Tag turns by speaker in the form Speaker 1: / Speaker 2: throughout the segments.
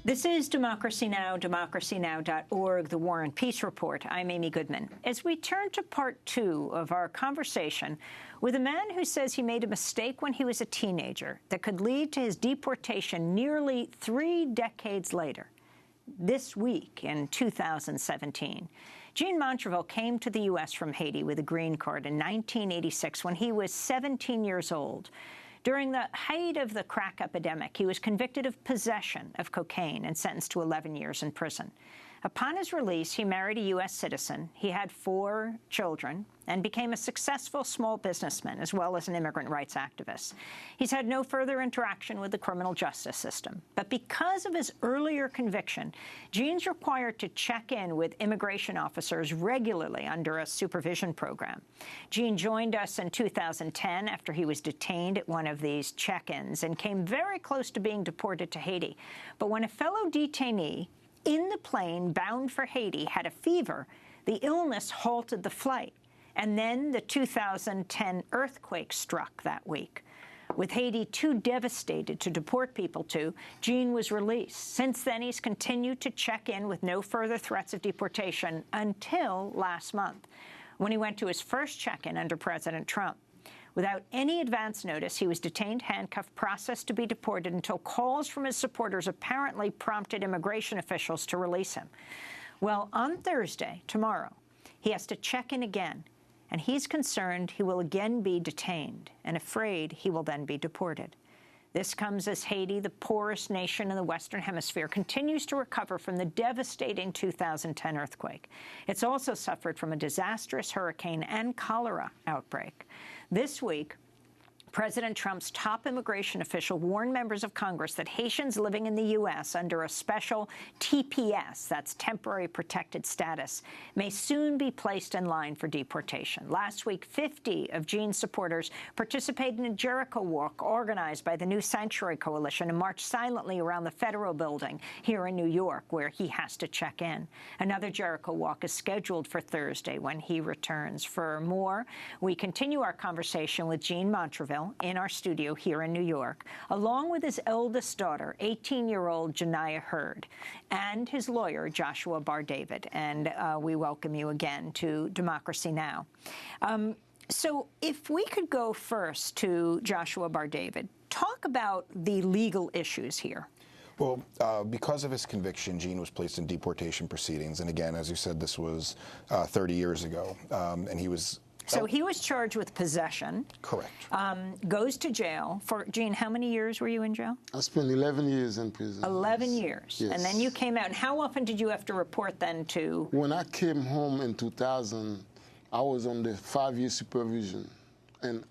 Speaker 1: This is Democracy Now!, democracynow.org, the War and Peace Report. I'm Amy Goodman. As we turn to part two of our conversation with a man who says he made a mistake when he was a teenager that could lead to his deportation nearly 3 decades later, this week in 2017. Gene Montreville came to the U.S. from Haiti with a green card in 1986 when he was 17 years old. During the height of the crack epidemic, he was convicted of possession of cocaine and sentenced to 11 years in prison. Upon his release, he married a U.S. citizen. He had 4 children and became a successful small businessman as well as an immigrant rights activist. He's had no further interaction with the criminal justice system. But because of his earlier conviction, Gene's required to check in with immigration officers regularly under a supervision program. Gene joined us in 2010 after he was detained at one of these check-ins and came very close to being deported to Haiti. But when a fellow detainee in the plane bound for Haiti had a fever, the illness halted the flight. And then the 2010 earthquake struck that week. With Haiti too devastated to deport people to, Gene was released. Since then, he's continued to check in with no further threats of deportation until last month, when he went to his first check-in under President Trump. Without any advance notice, he was detained, handcuffed, processed to be deported until calls from his supporters apparently prompted immigration officials to release him. Well, on Thursday, tomorrow, he has to check in again, and he's concerned he will again be detained and afraid he will then be deported. This comes as Haiti, the poorest nation in the Western Hemisphere, continues to recover from the devastating 2010 earthquake. It's also suffered from a disastrous hurricane and cholera outbreak. This week, President Trump's top immigration official warned members of Congress that Haitians living in the U.S. under a special TPS, that's temporary protected status, may soon be placed in line for deportation. Last week, 50 of Gene's supporters participated in a Jericho walk organized by the New Sanctuary Coalition and marched silently around the Federal Building here in New York, where he has to check in. Another Jericho walk is scheduled for Thursday when he returns. For more, we continue our conversation with Gene Montreville in our studio here in New York, along with his eldest daughter, 18-year-old Janiyah Hurd, and his lawyer, Joshua Bar-David. And we welcome you again to Democracy Now! So if we could go first to Joshua Bar-David, talk about the legal issues here.
Speaker 2: Well, because of his conviction, Gene was placed in deportation proceedings. And again, as you said, this was 30 years ago. And he was...
Speaker 1: So he was charged with possession.
Speaker 2: Correct.
Speaker 1: Goes to jail. For Gene, how many years were you in jail?
Speaker 3: I spent 11 years in prison. 11
Speaker 1: years.
Speaker 3: Yes.
Speaker 1: And then you came out. And how often did you have to report then to?
Speaker 3: When I came home in 2000, I was on the 5-year supervision. And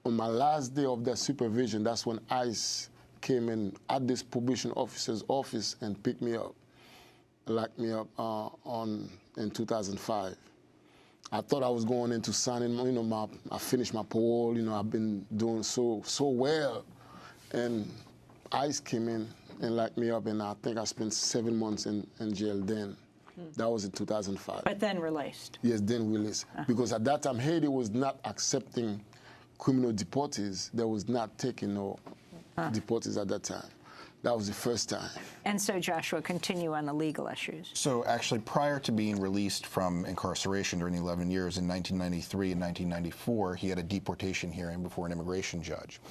Speaker 3: on my last day of that supervision, that's when ICE came in at this probation officer's office and picked me up, locked me up in 2005. I thought I was going into signing, I finished my parole, I've been doing so well. And ICE came in and locked me up, and I think I spent 7 months in jail then. That was in 2005.
Speaker 1: But then released.
Speaker 3: Yes, then released. Because at that time, Haiti was not accepting criminal deportees. They was not taking no deportees at that time. That was the first time.
Speaker 1: And so, Joshua, continue on the legal issues.
Speaker 2: So actually, prior to being released from incarceration during the 11 years in 1993 and 1994, he had a deportation hearing before an immigration judge.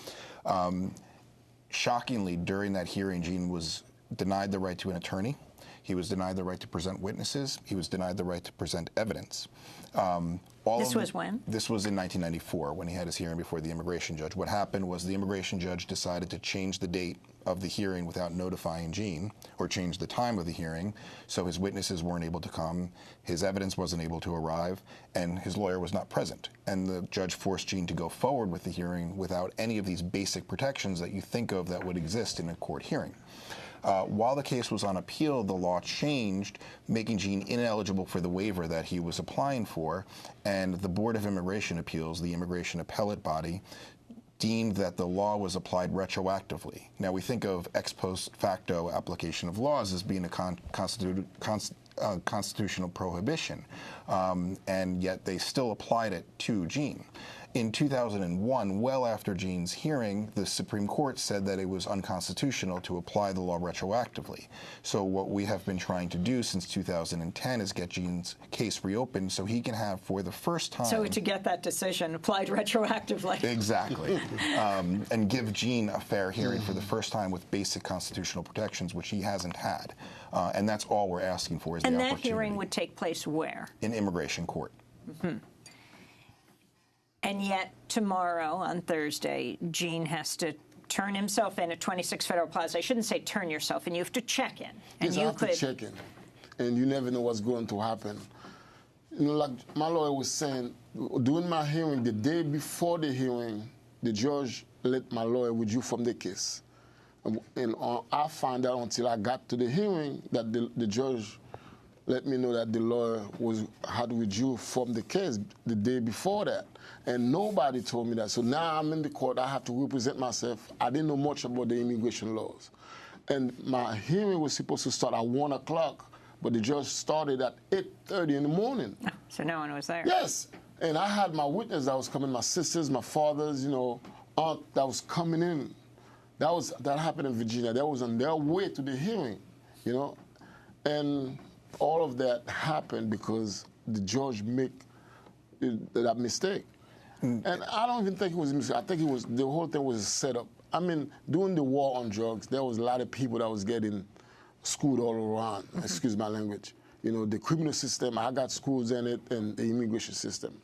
Speaker 2: Shockingly, during that hearing, Gene was denied the right to an attorney. He was denied the right to present witnesses. He was denied the right to present evidence.
Speaker 1: This was when?
Speaker 2: This was in 1994 when he had his hearing before the immigration judge. What happened was the immigration judge decided to change the date of the hearing without notifying Gene, or change the time of the hearing, so his witnesses weren't able to come, his evidence wasn't able to arrive, and his lawyer was not present. And the judge forced Gene to go forward with the hearing without any of these basic protections that you think of that would exist in a court hearing. While the case was on appeal, the law changed, making Gene ineligible for the waiver that he was applying for, and the Board of Immigration Appeals, the immigration appellate body, deemed that the law was applied retroactively. Now, we think of ex post facto application of laws as being a constitutional prohibition, and yet they still applied it to Gene. In 2001, well after Jean's hearing, the Supreme Court said that it was unconstitutional to apply the law retroactively. So what we have been trying to do since 2010 is get Jean's case reopened so he can have, for the first time...
Speaker 1: So to get that decision applied retroactively.
Speaker 2: Exactly. And give Jean a fair hearing for the first time with basic constitutional protections, which he hasn't had. And that's all we're asking for is the opportunity.
Speaker 1: And that hearing would take place where?
Speaker 2: In immigration court.
Speaker 1: Mm-hmm. And yet, tomorrow, on Thursday, Jean has to turn himself in at 26 Federal Plaza. I shouldn't say turn yourself in. You have to check in. And
Speaker 3: yes, you have to check in. And you never know what's going to happen. You know, like my lawyer was saying, during my hearing, the day before the hearing, the judge let my lawyer withdraw from the case. And I found out until I got to the hearing that the judge let me know that the lawyer had withdrew from the case the day before that. And nobody told me that. So now I'm in the court. I have to represent myself. I didn't know much about the immigration laws. And my hearing was supposed to start at 1 o'clock, but the judge started at 8:30 in the morning.
Speaker 1: Oh, so no one was there.
Speaker 3: Yes. And I had my witness that was coming, my sisters, my fathers, you know, aunt that was coming in. That happened in Virginia. That was on their way to the hearing, you know. And all of that happened because the judge made that mistake. And I don't even think it was a mistake. I think the whole thing was a setup. I mean, during the war on drugs, there was a lot of people that was getting schooled all around, excuse my language. You know, the criminal system, I got schools in it, and the immigration system.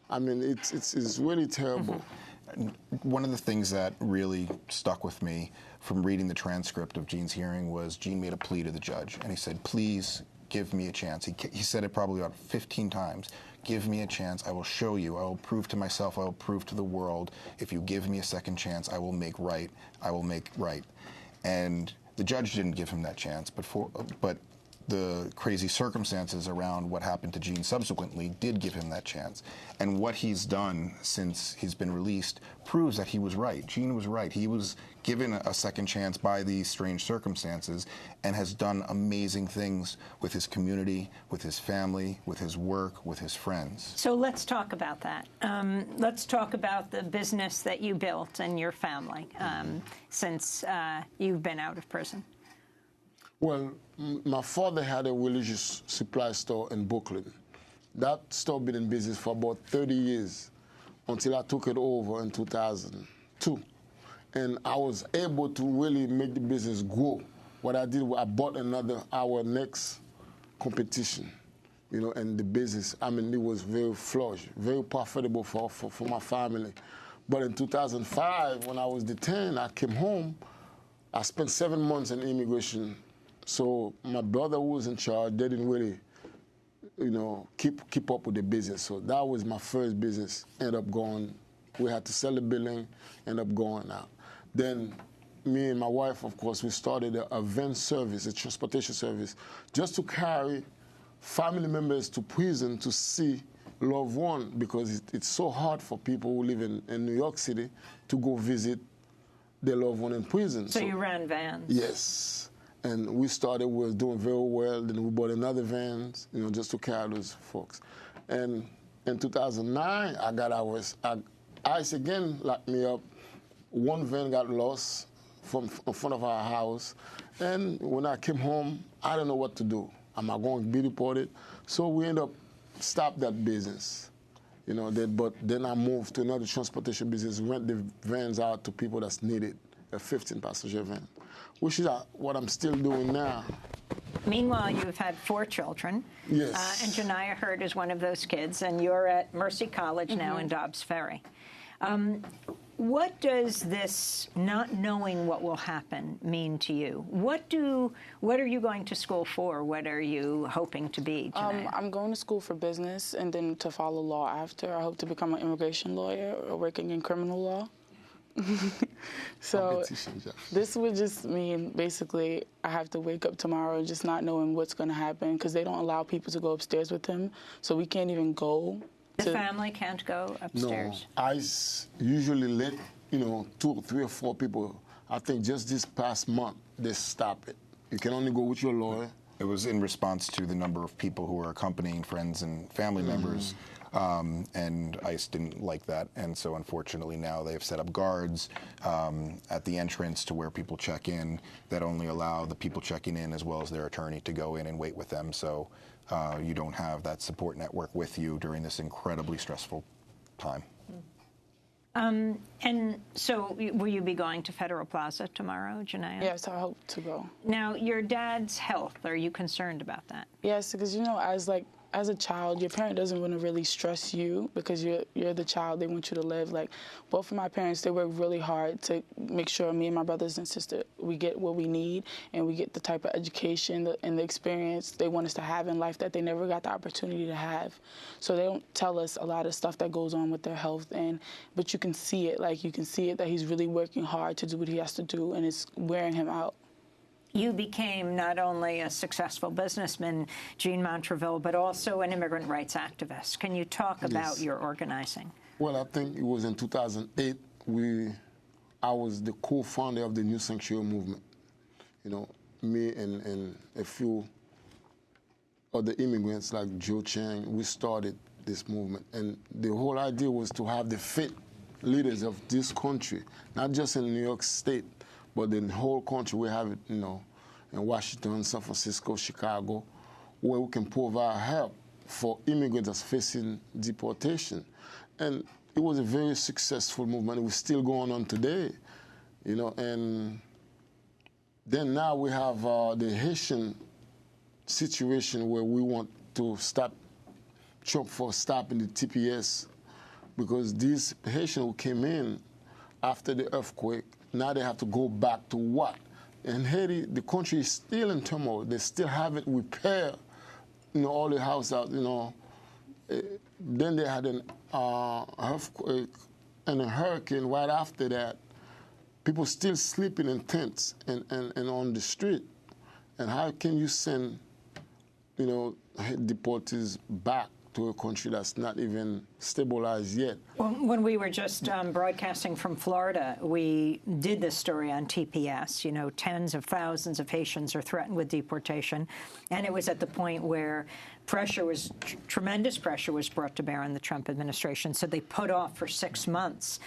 Speaker 3: I mean, it's really terrible.
Speaker 2: One of the things that really stuck with me from reading the transcript of Jean's hearing was Jean made a plea to the judge, and he said, please give me a chance. He said it probably about 15 times. Give me a chance. I will show you. I will prove to myself. I will prove to the world. If you give me a second chance, I will make right. I will make right. And the judge didn't give him that chance, but the crazy circumstances around what happened to Jean subsequently did give him that chance. And what he's done since he's been released proves that he was right. Jean was right. He was given a second chance by these strange circumstances and has done amazing things with his community, with his family, with his work, with his friends.
Speaker 1: So let's talk about that. Let's talk about the business that you built and your family since you've been out of prison.
Speaker 3: Well, my father had a religious supply store in Brooklyn. That store been in business for about 30 years until I took it over in 2002. And I was able to really make the business grow. What I did was I bought our next competition, you know, and the business, I mean, it was very flourish, very profitable for my family. But in 2005, when I was detained, I came home. I spent 7 months in immigration. So my brother who was in charge, they didn't really, you know, keep up with the business. So that was my first business. Ended up going, we had to sell the building, ended up going out. Then me and my wife, of course, we started a van service, a transportation service, just to carry family members to prison to see loved one, because it's so hard for people who live in New York City to go visit their loved one in prison.
Speaker 1: So you ran vans?
Speaker 3: Yes. And we were doing very well. Then we bought another van, you know, just to carry those folks. And in 2009, I got ICE again locked me up. One van got lost in front of our house. And when I came home, I didn't know what to do. Am I going to be deported? So we ended up stopping that business. You know, but then I moved to another transportation business, rent the vans out to people that's needed, a 15-passenger van, which is what I'm still doing now.
Speaker 1: Meanwhile, you've had 4 children.
Speaker 3: Yes.
Speaker 1: And Janiyah Hurd is one of those kids, and you're at Mercy College now in Dobbs Ferry. What does this not knowing what will happen mean to you? What are you going to school for? What are you hoping to be, Janiyah?
Speaker 4: I'm going to school for business and then to follow law after. I hope to become an immigration lawyer or working in criminal law. So this would just mean basically I have to wake up tomorrow just not knowing what's going to happen because they don't allow people to go upstairs with him, so we can't even go.
Speaker 1: The family can't go upstairs?
Speaker 3: No, I usually let, 2, 3, or 4 people. I think just this past month, they stopped it. You can only go with your lawyer.
Speaker 2: It was in response to the number of people who were accompanying friends and family members and ICE didn't like that. And so unfortunately now they've set up guards at the entrance to where people check in that only allow the people checking in as well as their attorney to go in and wait with them. So you don't have that support network with you during this incredibly stressful time.
Speaker 1: And so will you be going to Federal Plaza tomorrow, Janaya?
Speaker 4: Yes, I hope to go.
Speaker 1: Now, your dad's health, are you concerned about that?
Speaker 4: Yes, because, you know, as a child, your parent doesn't want to really stress you because you're the child. They want you to live. Like, both of my parents, they work really hard to make sure me and my brothers and sister, we get what we need and we get the type of education and the experience they want us to have in life that they never got the opportunity to have. So they don't tell us a lot of stuff that goes on with their health, but you can see it. Like, you can see it that he's really working hard to do what he has to do, and it's wearing him out.
Speaker 1: You became not only a successful businessman, Jean Montreville, but also an immigrant rights activist. Can you talk about your organizing?
Speaker 3: Well, I think it was in 2008 I was the co-founder of the New Sanctuary Movement. You know, me and a few other immigrants like Joe Chang, we started this movement. And the whole idea was to have the fit leaders of this country, not just in New York State, but in the whole country. We have it, you know, in Washington, San Francisco, Chicago, where we can provide help for immigrants that's facing deportation. And it was a very successful movement. It was still going on today, you know. And then now we have the Haitian situation where we want to stop Trump for stopping the TPS, because these Haitians who came in after the earthquake, now they have to go back to what? In Haiti, the country is still in turmoil. They still haven't repaired, you know, all the houses out, you know. Then they had an earthquake and a hurricane right after that. People still sleeping in tents and on the street. And how can you send, you know, deportees back to a country that's not even stabilized yet?
Speaker 1: Well, when we were just broadcasting from Florida, we did this story on TPS. You know, tens of thousands of Haitians are threatened with deportation. And it was at the point where tremendous pressure was brought to bear on the Trump administration. So they put off for 6 months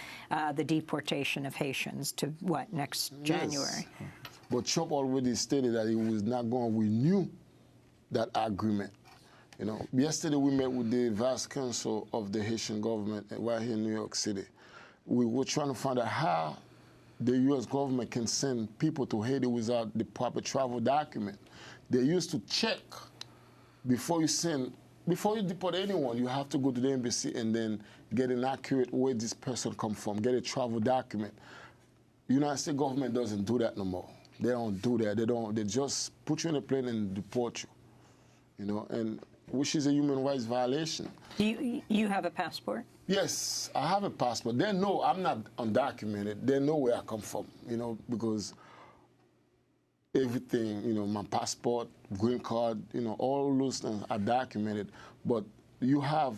Speaker 1: the deportation of Haitians to, what, next January?
Speaker 3: Yes. But Trump already stated that he was not going to renew that agreement. You know, yesterday we met with the Vice Counsel of the Haitian government right here in New York City. We were trying to find out how the U.S. government can send people to Haiti without the proper travel document. They used to check before you deport anyone, you have to go to the embassy and then get an accurate where this person come from, get a travel document. The United States government doesn't do that no more. They don't do that. They just put you in a plane and deport you. You know, and which is a human rights violation.
Speaker 1: You have a passport?
Speaker 3: Yes, I have a passport. They know I'm not undocumented. They know where I come from, you know, because everything, you know, my passport, green card, you know, all those things are documented. But you have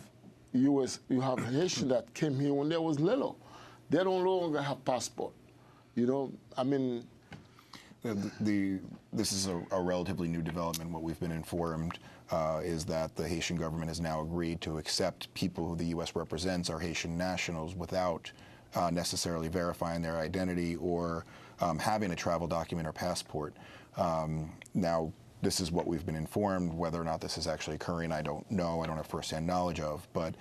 Speaker 3: Haitians that came here when they was little. They don't no longer have passport. You know, I mean,
Speaker 2: this is a relatively new development. What we've been informed is that the Haitian government has now agreed to accept people who the U.S. represents are Haitian nationals without necessarily verifying their identity or having a travel document or passport. Now, this is what we've been informed. Whether or not this is actually occurring, I don't know. I don't have firsthand knowledge of. But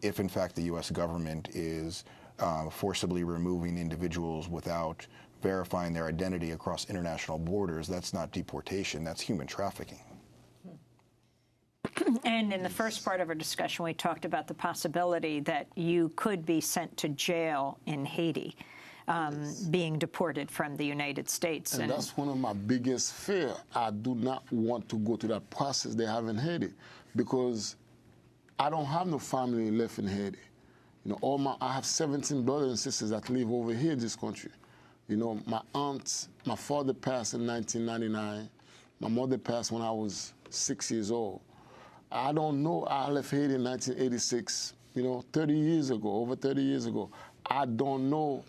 Speaker 2: if, in fact, the U.S. government is forcibly removing individuals without verifying their identity across international borders, that's not deportation, that's human trafficking.
Speaker 1: And in the first part of our discussion, we talked about the possibility that you could be sent to jail in Haiti, being deported from the United States.
Speaker 3: And that's one of my biggest fears. I do not want to go through that process they have in Haiti, because I don't have no family left in Haiti. You know, I have 17 brothers and sisters that live over here in this country. You know, my father passed in 1999. My mother passed when I was 6 years old. I don't know. I left Haiti in 1986, you know, 30 years ago, over 30 years ago. I don't know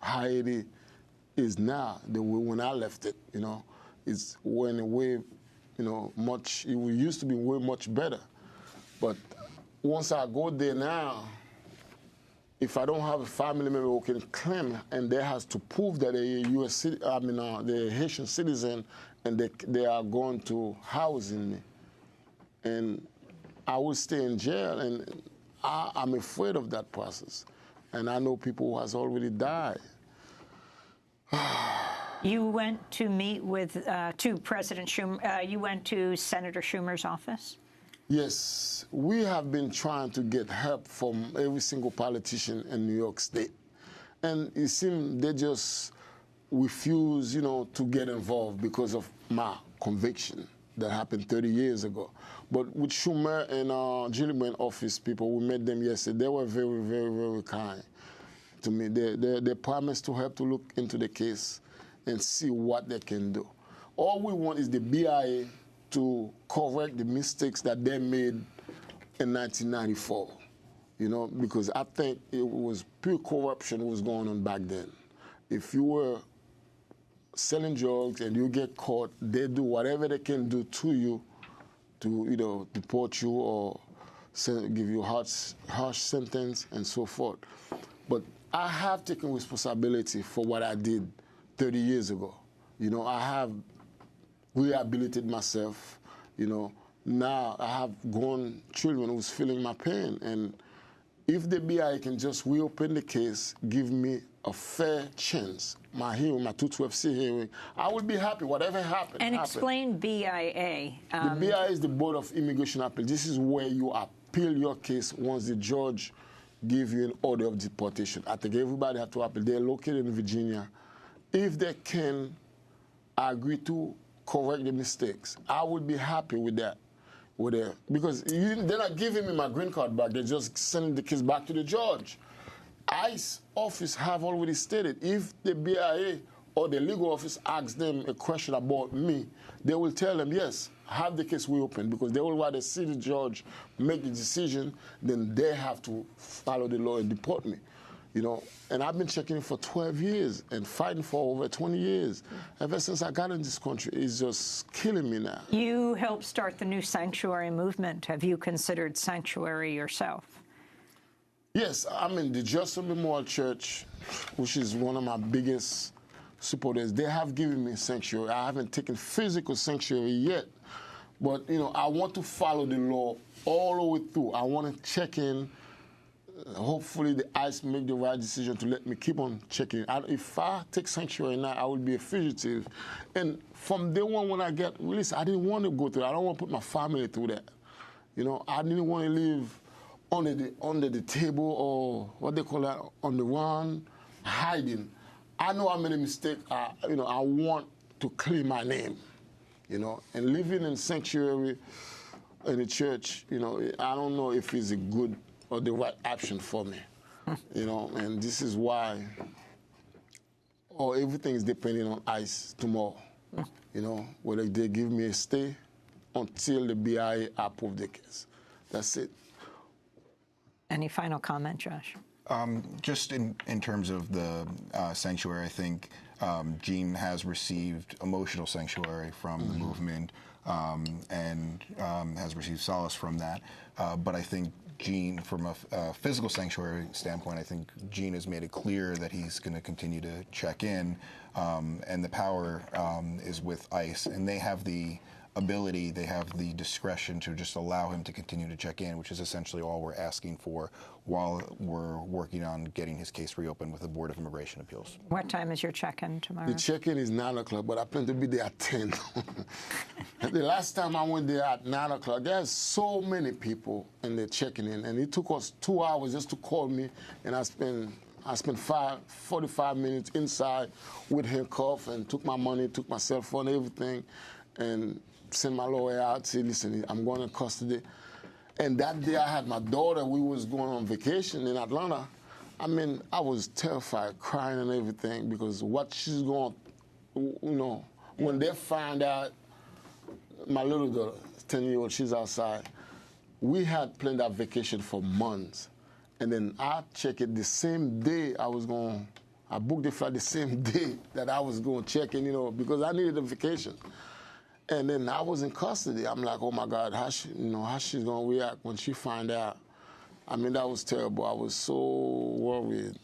Speaker 3: how Haiti is now, the way when I left it, you know. It's in a way, you know, it used to be way much better. But once I go there now, if I don't have a family member who can claim, and they has to prove that they're they're Haitian citizen, and they are going to housing me, and I will stay in jail, and I'm afraid of that process, and I know people who has already died.
Speaker 1: You went to meet with to President Schumer. You went to Senator Schumer's office.
Speaker 3: Yes, we have been trying to get help from every single politician in New York State. And it seems they just refuse, to get involved because of my conviction that happened 30 years ago. But with Schumer and Gillibrand office people, we met them yesterday. They were very, very, very kind to me. They promised to help to look into the case and see what they can do. All we want is the BIA to correct the mistakes that they made in 1994, because I think it was pure corruption was going on back then. If you were selling drugs and you get caught, they do whatever they can do to you to deport you or give you harsh sentence and so forth. But I have taken responsibility for what I did 30 years ago. I have rehabilitated myself, Now I have grown children who's feeling my pain. And if the BIA can just reopen the case, give me a fair chance, my hearing, my 212C hearing, I will be happy. Whatever happened.
Speaker 1: And explain BIA.
Speaker 3: The BIA is the Board of Immigration Appeal. This is where you appeal your case once the judge gives you an order of deportation. I think everybody has to appeal. They're located in Virginia. If they can agree to correct the mistakes, I would be happy with that. Because they're not giving me my green card back. They're just sending the case back to the judge. ICE office have already stated if the BIA or the legal office asks them a question about me, they will tell them, yes, have the case reopened, because they will rather see the judge make the decision than they have to follow the law and deport me. And I've been checking it for 12 years and fighting for over 20 years. Ever since I got in this country, it's just killing me now.
Speaker 1: You helped start the new sanctuary movement. Have you considered sanctuary yourself?
Speaker 3: Yes, I'm in the Justice Memorial Church, which is one of my biggest supporters. They have given me sanctuary. I haven't taken physical sanctuary yet, but I want to follow the law all the way through. I want to check in. Hopefully the ICE make the right decision to let me keep on checking. If I take sanctuary now, I will be a fugitive. And from day one when I get released, I didn't want to go through that. I don't want to put my family through that. I didn't want to live under the table, or what they call that, on the run, hiding. I know I made a mistake. I want to clear my name, and living in sanctuary in the church, I don't know if it's a good or the right option for me, and this is why everything is depending on ICE tomorrow, whether they give me a stay until the BIA approve the case. That's it.
Speaker 1: Any final comment, Josh?
Speaker 2: Just in terms of the sanctuary, I think Gene has received emotional sanctuary from the movement and has received solace from that. But I think Gene, from a physical sanctuary standpoint, I think Gene has made it clear that he's going to continue to check in, and the power is with ICE, and they have the ability, they have the discretion to just allow him to continue to check in, which is essentially all we're asking for while we're working on getting his case reopened with the Board of Immigration Appeals.
Speaker 1: What time is your check-in tomorrow?
Speaker 3: The check-in is 9 o'clock, but I plan to be there at 10. The last time I went there at 9 o'clock, there's so many people in there checking in, and it took us 2 hours just to call me, and I spent 45 minutes inside with handcuffs and took my money, took my cell phone, everything, and sent my lawyer out, said, listen, I'm going in custody. And that day I had my daughter, we was going on vacation in Atlanta. I mean, I was terrified, crying and everything, because what she's going, when they find out, my little daughter, 10-year-old, she's outside, we had planned that vacation for months. And then I checked it the same day I booked the flight the same day that I was going to check in, because I needed a vacation. And then I was in custody. I'm like, oh my God, how she's gonna react when she find out I mean, that was terrible. I was so worried.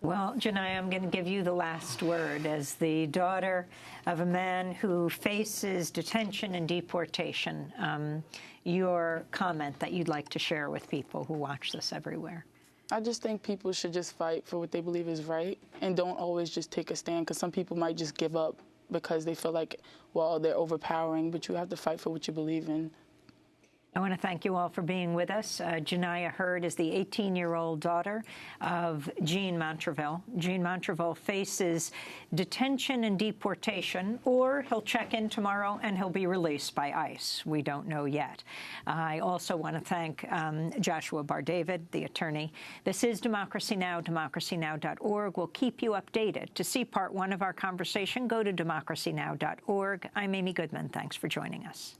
Speaker 1: Well, Janiyah, I'm going to give you the last word as the daughter of a man who faces detention and deportation. Your comment that you'd like to share with people who watch this everywhere.
Speaker 4: I just think people should just fight for what they believe is right and don't always just take a stand, because some people might just give up because they feel like, well, they're overpowering, but you have to fight for what you believe in.
Speaker 1: I want to thank you all for being with us. Janiyah Hurd is the 18-year-old daughter of Gene Montreville. Gene Montreville faces detention and deportation, or he'll check in tomorrow and he'll be released by ICE. We don't know yet. I also want to thank Joshua Bar-David, the attorney. This is Democracy Now!, democracynow.org. We'll keep you updated. To see part 1 of our conversation, go to democracynow.org. I'm Amy Goodman. Thanks for joining us.